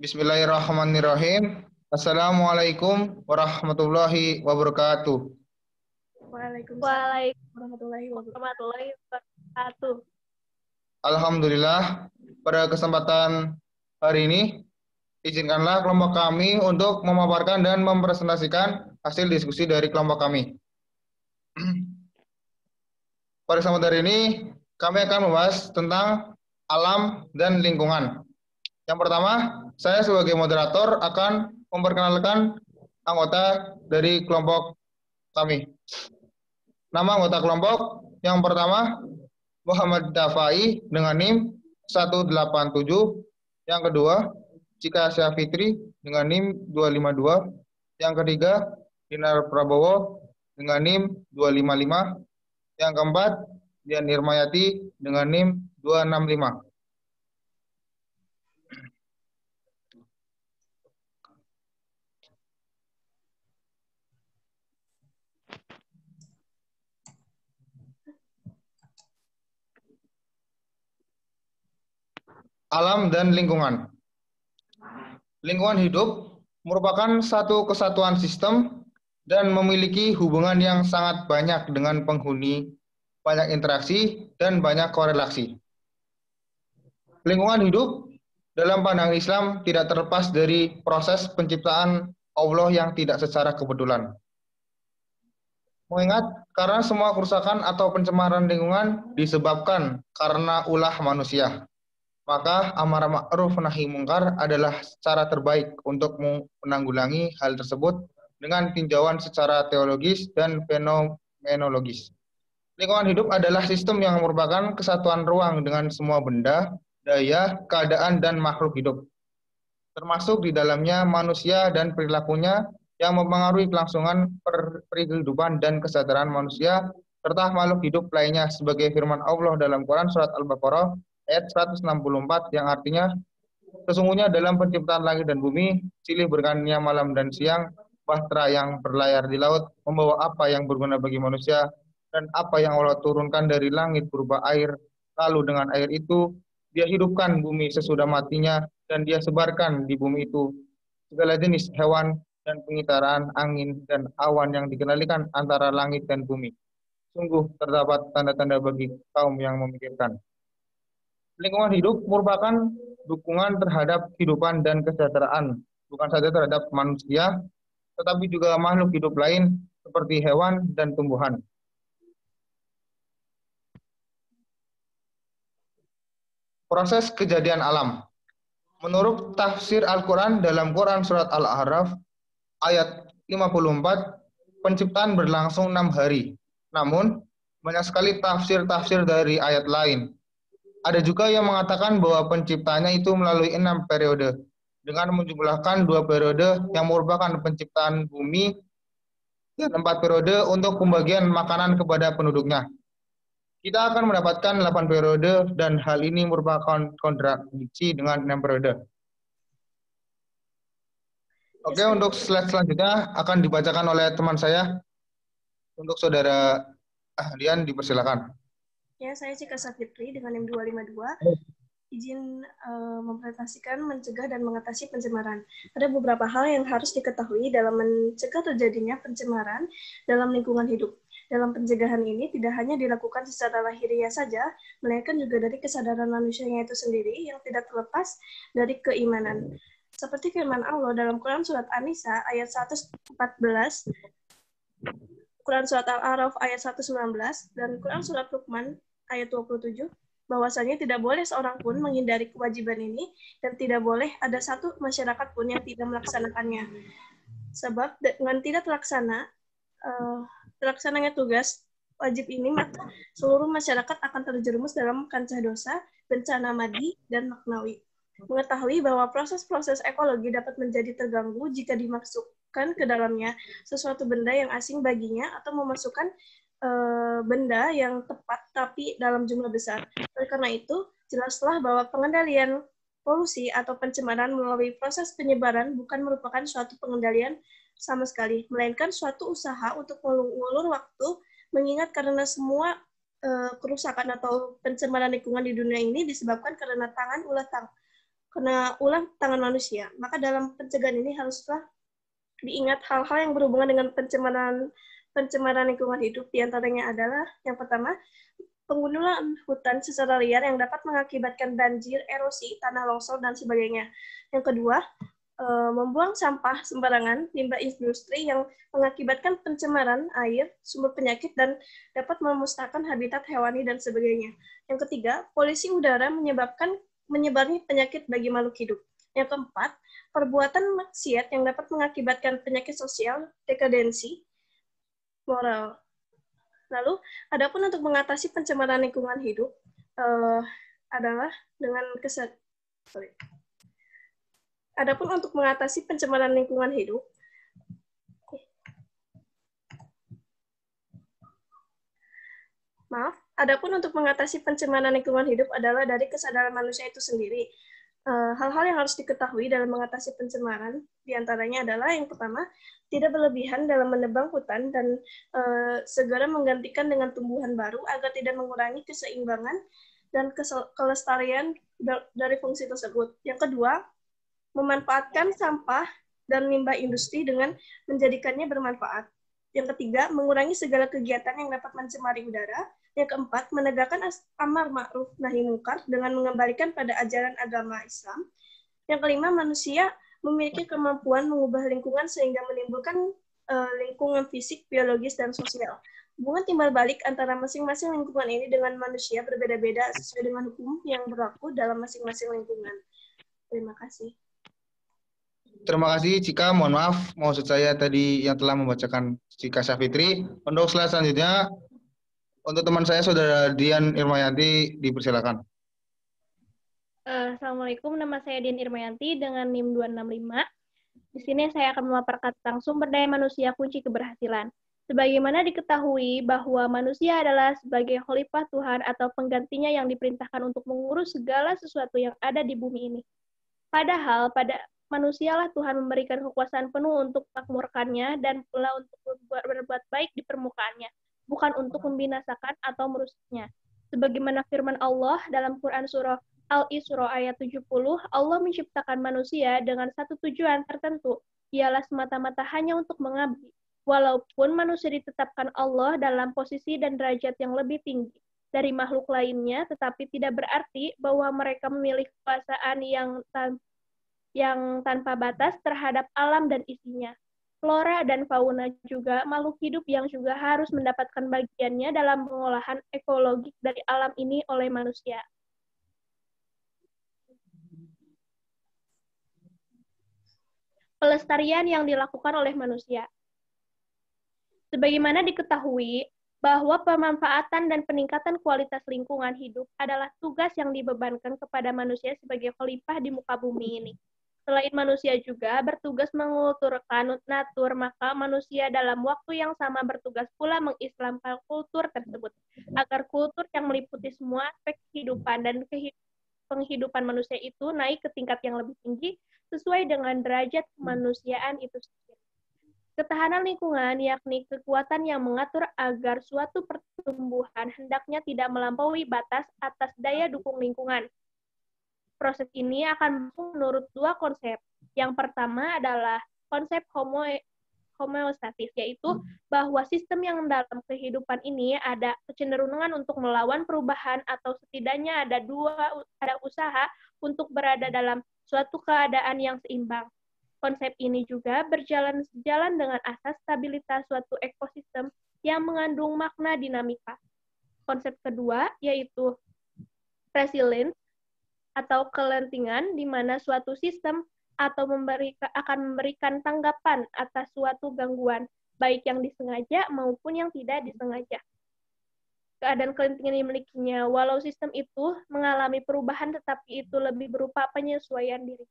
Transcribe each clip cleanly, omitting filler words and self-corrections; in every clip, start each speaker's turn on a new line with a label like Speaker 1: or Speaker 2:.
Speaker 1: Bismillahirrahmanirrahim. Assalamualaikum warahmatullahi wabarakatuh.
Speaker 2: Waalaikumsalam warahmatullahi wabarakatuh.
Speaker 1: Alhamdulillah, pada kesempatan hari ini, izinkanlah kelompok kami untuk memaparkan dan mempresentasikan hasil diskusi dari kelompok kami. Pada kesempatan hari ini, kami akan membahas tentang alam dan lingkungan. Yang pertama, saya sebagai moderator akan memperkenalkan anggota dari kelompok kami. Nama anggota kelompok yang pertama, Muhammad Dafai dengan NIM 187. Yang kedua, Cika Syafitri dengan NIM 252. Yang ketiga, Dinar Prabowo dengan NIM 255. Yang keempat, Dian Irmayati dengan NIM 265. Alam dan lingkungan. Lingkungan hidup merupakan satu kesatuan sistem dan memiliki hubungan yang sangat banyak dengan penghuni, banyak interaksi, dan banyak korelasi. Lingkungan hidup dalam pandangan Islam tidak terlepas dari proses penciptaan Allah yang tidak secara kebetulan. Mengingat karena semua kerusakan atau pencemaran lingkungan disebabkan karena ulah manusia. Maka amarah ma'ruf nahi mungkar adalah cara terbaik untuk menanggulangi hal tersebut dengan tinjauan secara teologis dan fenomenologis. Lingkungan hidup adalah sistem yang merupakan kesatuan ruang dengan semua benda, daya, keadaan, dan makhluk hidup. Termasuk di dalamnya manusia dan perilakunya yang mempengaruhi kelangsungan kehidupan dan kesadaran manusia serta makhluk hidup lainnya sebagai firman Allah dalam Quran surat Al-Baqarah ayat 164 yang artinya, sesungguhnya dalam penciptaan langit dan bumi, silih bergantinya malam dan siang, bahtera yang berlayar di laut, membawa apa yang berguna bagi manusia, dan apa yang Allah turunkan dari langit berupa air. Lalu dengan air itu, dia hidupkan bumi sesudah matinya, dan dia sebarkan di bumi itu segala jenis hewan dan pengitaran angin dan awan yang dikendalikan antara langit dan bumi. Sungguh terdapat tanda-tanda bagi kaum yang memikirkan. Lingkungan hidup merupakan dukungan terhadap kehidupan dan kesejahteraan, bukan saja terhadap manusia, tetapi juga makhluk hidup lain seperti hewan dan tumbuhan. Proses kejadian alam. Menurut tafsir Al-Quran dalam Quran Surat Al-A'raf, ayat 54, penciptaan berlangsung 6 hari. Namun, banyak sekali tafsir-tafsir dari ayat lain. Ada juga yang mengatakan bahwa penciptanya itu melalui 6 periode, dengan menjumlahkan 2 periode yang merupakan penciptaan bumi dan 4 periode untuk pembagian makanan kepada penduduknya. Kita akan mendapatkan 8 periode dan hal ini merupakan kontradiksi dengan 6 periode. Oke, untuk slide selanjutnya akan dibacakan oleh teman saya. Untuk saudara Dian, dipersilakan.
Speaker 2: Ya, saya Cika Safitri dengan NIM 252. Izin mempresentasikan mencegah dan mengatasi pencemaran. Ada beberapa hal yang harus diketahui dalam mencegah terjadinya pencemaran dalam lingkungan hidup. Dalam pencegahan ini tidak hanya dilakukan secara lahiriah saja, melainkan juga dari kesadaran manusianya itu sendiri yang tidak terlepas dari keimanan. Seperti firman Allah dalam Quran Surat An-Nisa ayat 114, Quran Surat Al-A'raf ayat 119, dan Quran Surat Luqman ayat 27, bahwasanya tidak boleh seorang pun menghindari kewajiban ini dan tidak boleh ada satu masyarakat pun yang tidak melaksanakannya. Sebab dengan tidak terlaksananya tugas wajib ini, maka seluruh masyarakat akan terjerumus dalam kancah dosa, bencana maddi, dan maknawi. Mengetahui bahwa proses-proses ekologi dapat menjadi terganggu jika dimasukkan ke dalamnya sesuatu benda yang asing baginya atau memasukkan benda yang tepat tapi dalam jumlah besar. Oleh karena itu, jelaslah bahwa pengendalian polusi atau pencemaran melalui proses penyebaran bukan merupakan suatu pengendalian sama sekali, melainkan suatu usaha untuk mengulur waktu, mengingat karena semua kerusakan atau pencemaran lingkungan di dunia ini disebabkan karena tangan kena ulah tangan manusia. Maka dalam pencegahan ini haruslah diingat hal-hal yang berhubungan dengan pencemaran lingkungan hidup. Di antaranya adalah yang pertama, penggunaan hutan secara liar yang dapat mengakibatkan banjir, erosi, tanah longsor, dan sebagainya. Yang kedua, membuang sampah sembarangan, limbah industri yang mengakibatkan pencemaran air, sumber penyakit, dan dapat memusnahkan habitat hewani dan sebagainya. Yang ketiga, polusi udara menyebabkan menyebarnya penyakit bagi makhluk hidup. Yang keempat, perbuatan maksiat yang dapat mengakibatkan penyakit sosial, dekadensi, moral. Lalu, adapun untuk mengatasi pencemaran lingkungan hidup adalah dengan Adapun untuk mengatasi pencemaran lingkungan hidup, adapun untuk mengatasi pencemaran lingkungan hidup adalah dari kesadaran manusia itu sendiri. Hal-hal yang harus diketahui dalam mengatasi pencemaran, diantaranya adalah yang pertama, tidak berlebihan dalam menebang hutan dan segera menggantikan dengan tumbuhan baru agar tidak mengurangi keseimbangan dan kelestarian dari fungsi tersebut. Yang kedua, memanfaatkan sampah dan limbah industri dengan menjadikannya bermanfaat. Yang ketiga, mengurangi segala kegiatan yang dapat mencemari udara. Yang keempat, menegakkan amar ma'ruf nahi munkar dengan mengembalikan pada ajaran agama Islam. Yang kelima, manusia memiliki kemampuan mengubah lingkungan sehingga menimbulkan lingkungan fisik, biologis, dan sosial. Hubungan timbal balik antara masing-masing lingkungan ini dengan manusia berbeda-beda sesuai dengan hukum yang berlaku dalam masing-masing lingkungan. Terima kasih.
Speaker 1: Terima kasih Cika, mohon maaf maksud saya tadi yang telah membacakan Cika Safitri. Untuk slide selanjutnya, untuk teman saya Saudara Dian Irmayanti, dipersilakan.
Speaker 3: Assalamualaikum, nama saya Dian Irmayanti dengan NIM 265. Di sini saya akan memaparkan tentang sumber daya manusia kunci keberhasilan. Sebagaimana diketahui bahwa manusia adalah sebagai khalifah Tuhan atau penggantinya yang diperintahkan untuk mengurus segala sesuatu yang ada di bumi ini. Padahal pada manusialah Tuhan memberikan kekuasaan penuh untuk makmurkannya dan pula untuk berbuat baik di permukaannya, bukan untuk membinasakan atau merusaknya. Sebagaimana firman Allah dalam Quran Surah Al-Isra ayat 70, Allah menciptakan manusia dengan satu tujuan tertentu, ialah semata-mata hanya untuk mengabdi. Walaupun manusia ditetapkan Allah dalam posisi dan derajat yang lebih tinggi dari makhluk lainnya, tetapi tidak berarti bahwa mereka memiliki kekuasaan yang tanpa batas terhadap alam dan isinya. Flora dan fauna juga makhluk hidup yang juga harus mendapatkan bagiannya dalam pengolahan ekologis dari alam ini oleh manusia. Pelestarian yang dilakukan oleh manusia. Sebagaimana diketahui bahwa pemanfaatan dan peningkatan kualitas lingkungan hidup adalah tugas yang dibebankan kepada manusia sebagai khalifah di muka bumi ini. Selain manusia juga bertugas mengkulturkan natur, maka manusia dalam waktu yang sama bertugas pula mengislamkan kultur tersebut, agar kultur yang meliputi semua aspek kehidupan dan penghidupan manusia itu naik ke tingkat yang lebih tinggi sesuai dengan derajat kemanusiaan itu sendiri. Ketahanan lingkungan yakni kekuatan yang mengatur agar suatu pertumbuhan hendaknya tidak melampaui batas atas daya dukung lingkungan. Proses ini akan menurut dua konsep. Yang pertama adalah konsep homeostatis, yaitu bahwa sistem yang dalam kehidupan ini ada kecenderungan untuk melawan perubahan atau setidaknya ada usaha untuk berada dalam suatu keadaan yang seimbang. Konsep ini juga berjalan sejalan dengan asas stabilitas suatu ekosistem yang mengandung makna dinamika. Konsep kedua yaitu resilience atau kelentingan, di mana suatu sistem atau akan memberikan tanggapan atas suatu gangguan, baik yang disengaja maupun yang tidak disengaja. Keadaan kelentingan yang dimilikinya, walau sistem itu mengalami perubahan, tetapi itu lebih berupa penyesuaian diri.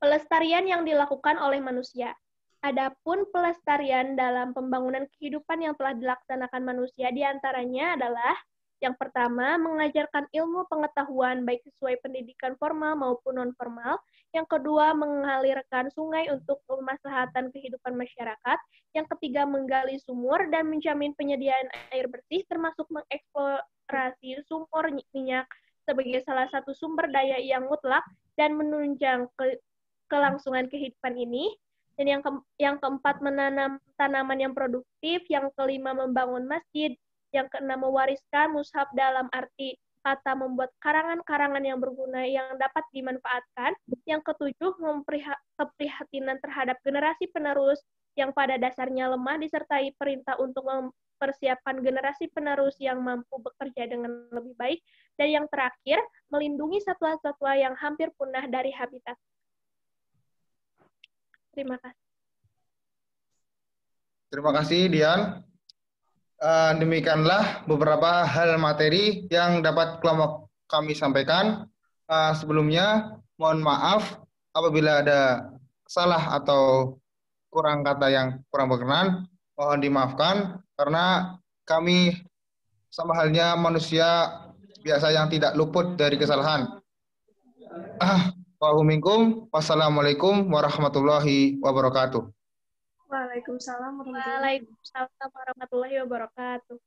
Speaker 3: Pelestarian yang dilakukan oleh manusia. Adapun pelestarian dalam pembangunan kehidupan yang telah dilaksanakan manusia diantaranya adalah yang pertama, mengajarkan ilmu pengetahuan baik sesuai pendidikan formal maupun non-formal. Yang kedua, mengalirkan sungai untuk kemaslahatan kehidupan masyarakat. Yang ketiga, menggali sumur dan menjamin penyediaan air bersih termasuk mengeksplorasi mengeksplorasi sumber minyak sebagai salah satu sumber daya yang mutlak dan menunjang kelangsungan kehidupan ini. Dan yang keempat, menanam tanaman yang produktif. Yang kelima, membangun masjid. Yang keenam, mewariskan mushaf dalam arti kata membuat karangan-karangan yang berguna yang dapat dimanfaatkan. Yang ketujuh, keprihatinan terhadap generasi penerus yang pada dasarnya lemah disertai perintah untuk mempersiapkan generasi penerus yang mampu bekerja dengan lebih baik. Dan yang terakhir, melindungi satwa-satwa yang hampir punah dari habitat. Terima kasih.
Speaker 1: Terima kasih, Dian. Demikianlah beberapa hal materi yang dapat kami sampaikan. Sebelumnya, mohon maaf apabila ada salah atau kurang kata yang kurang berkenan. Mohon dimaafkan, karena kami sama halnya manusia biasa yang tidak luput dari kesalahan. Wassalamualaikum warahmatullahi wabarakatuh.
Speaker 2: Waalaikumsalam
Speaker 3: warahmatullahi wabarakatuh.